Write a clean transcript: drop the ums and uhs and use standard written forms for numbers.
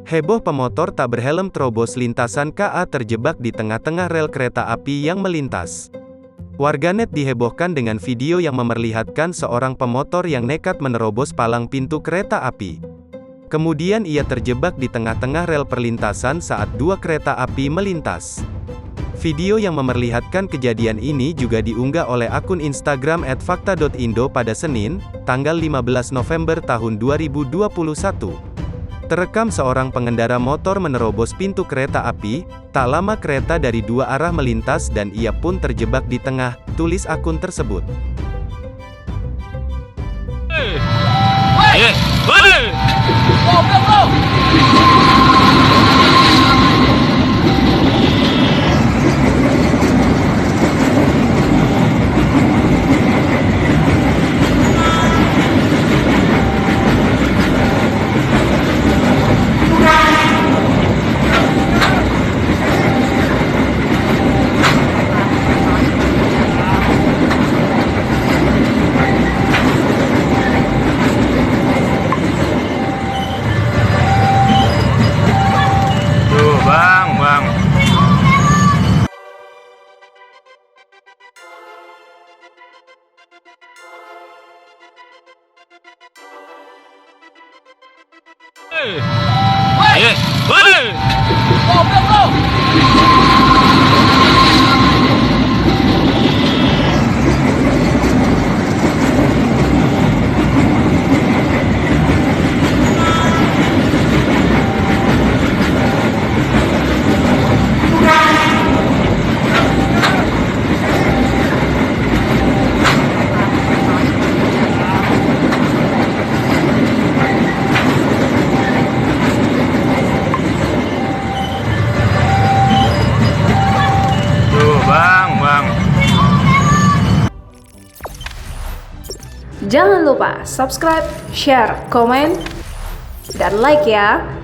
Heboh pemotor tak berhelm terobos lintasan KA terjebak di tengah-tengah rel kereta api yang melintas. Warganet dihebohkan dengan video yang memperlihatkan seorang pemotor yang nekat menerobos palang pintu kereta api. Kemudian ia terjebak di tengah-tengah rel perlintasan saat dua kereta api melintas. Video yang memperlihatkan kejadian ini juga diunggah oleh akun Instagram @fakta.indo pada Senin, tanggal 15 November tahun 2021. Terekam seorang pengendara motor menerobos pintu kereta api, tak lama kereta dari dua arah melintas dan ia pun terjebak di tengah, tulis akun tersebut. Bang. Bang. Jangan lupa subscribe, share, komen, dan like ya.